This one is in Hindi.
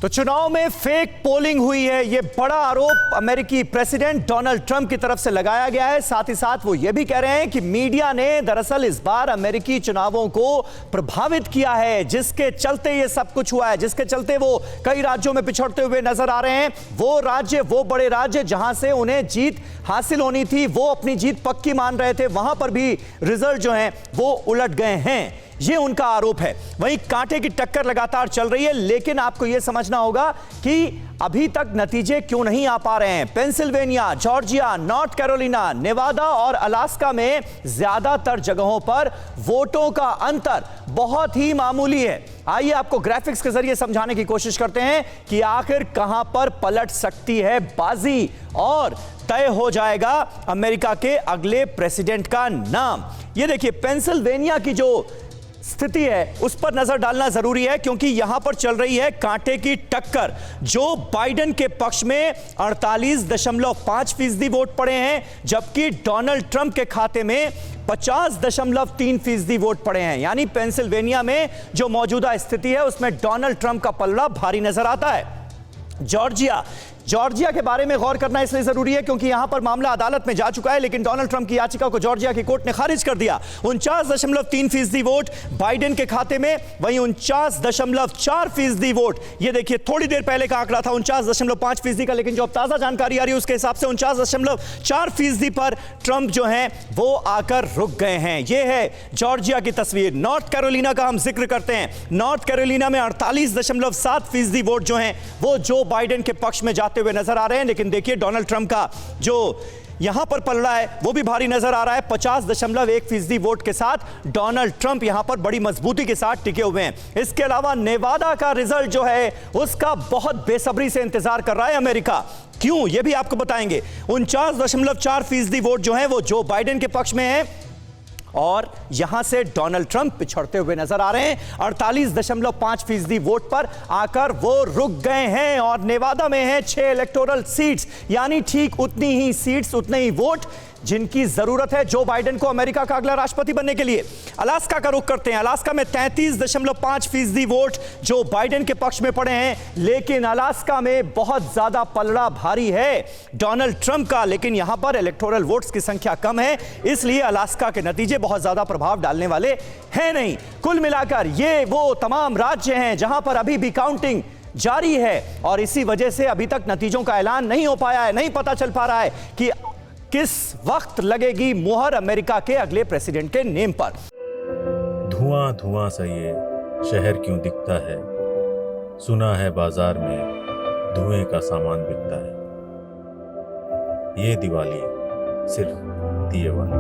तो चुनाव में फेक पोलिंग हुई है, यह बड़ा आरोप अमेरिकी प्रेसिडेंट डोनाल्ड ट्रंप की तरफ से लगाया गया है। साथ ही साथ वो ये भी कह रहे हैं कि मीडिया ने दरअसल इस बार अमेरिकी चुनावों को प्रभावित किया है, जिसके चलते ये सब कुछ हुआ है, जिसके चलते वो कई राज्यों में पिछड़ते हुए नजर आ रहे हैं। वो राज्य, वो बड़े राज्य जहां से उन्हें जीत हासिल होनी थी, वो अपनी जीत पक्की मान रहे थे, वहां पर भी रिजल्ट जो हैं वो उलट गए हैं, ये उनका आरोप है। वहीं कांटे की टक्कर लगातार चल रही है, लेकिन आपको यह समझना होगा कि अभी तक नतीजे क्यों नहीं आ पा रहे हैं। Pennsylvania, Georgia, North Carolina, Nevada और अलास्का में ज्यादातर जगहों पर वोटों का अंतर बहुत ही मामूली है। आइए आपको ग्राफिक्स के जरिए समझाने की कोशिश करते हैं कि आखिर कहां पर पलट सकती है बाजी और तय हो जाएगा अमेरिका के अगले प्रेसिडेंट का नाम। यह देखिए, पेंसिल्वेनिया की जो स्थिति है उस पर नजर डालना जरूरी है, क्योंकि यहां पर चल रही है कांटे की टक्कर। जो बाइडेन के पक्ष में 48.5% वोट पड़े हैं, जबकि डोनाल्ड ट्रंप के खाते में 50.3% वोट पड़े हैं। यानी पेंसिल्वेनिया में जो मौजूदा स्थिति है उसमें डोनाल्ड ट्रंप का पलड़ा भारी नजर आता है। जॉर्जिया के बारे में गौर करना इसलिए जरूरी है क्योंकि यहां पर मामला अदालत में जा चुका है, लेकिन डोनाल्ड ट्रंप की याचिका को जॉर्जिया की कोर्ट ने खारिज कर दिया। 49.3% वोट बाइडेन के खाते में, वहीं 49.4% वोट, ये देखिए थोड़ी देर पहले का आंकड़ा था 49.5% का, लेकिन जो अब ताजा जानकारी आ रही है उसके हिसाब से 49.4% पर ट्रंप जो है वो आकर रुक गए हैं। यह है जॉर्जिया की तस्वीर। नॉर्थ कैरोलिना का हम जिक्र करते हैं। नॉर्थ कैरोलिना में 48.7% वोट जो हैं वो जो बाइडेन के पक्ष में जाते हुए नजर आ रहे हैं, लेकिन देखिए डोनाल्ड ट्रंप का जो यहां पर पलड़ा है वो भी भारी नजर आ रहा है। 50.1% वोट के साथ डोनाल्ड ट्रंप यहां पर बड़ी मजबूती के साथ टिके हुए हैं। इसके अलावा नेवादा का रिजल्ट जो है उसका बहुत बेसब्री से इंतजार कर रहा है अमेरिका। क्यों, यह भी आपको बताएंगे। 49.4% वोट जो है वो जो बाइडेन के पक्ष में है और यहां से डोनाल्ड ट्रंप पिछड़ते हुए नजर आ रहे हैं। 48.5% वोट पर आकर वो रुक गए हैं और नेवादा में है 6 इलेक्टोरल सीट्स, यानी ठीक उतनी ही सीट्स, उतने ही वोट जिनकी जरूरत है जो बाइडेन को अमेरिका का अगला राष्ट्रपति बनने के लिए। अलास्का का रुख करते हैं। अलास्का में 33.5% वोट जो बाइडेन के पक्ष में पड़े हैं, लेकिन अलास्का में बहुत ज्यादा पलड़ा भारी है डोनाल्ड ट्रंप का, लेकिन यहां पर इलेक्टोरल वोट्स की संख्या कम है, इसलिए अलास्का के नतीजे बहुत ज्यादा प्रभाव डालने वाले हैं नहीं। कुल मिलाकर ये वो तमाम राज्य हैं जहां पर अभी भी काउंटिंग जारी है और इसी वजह से अभी तक नतीजों का ऐलान नहीं हो पाया है। नहीं पता चल पा रहा है कि किस वक्त लगेगी मुहर अमेरिका के अगले प्रेसिडेंट के नेम पर। धुआं धुआं सा ये शहर क्यों दिखता है, सुना है बाजार में धुएं का सामान बिकता है। ये दिवाली सिर्फ दिए वाली।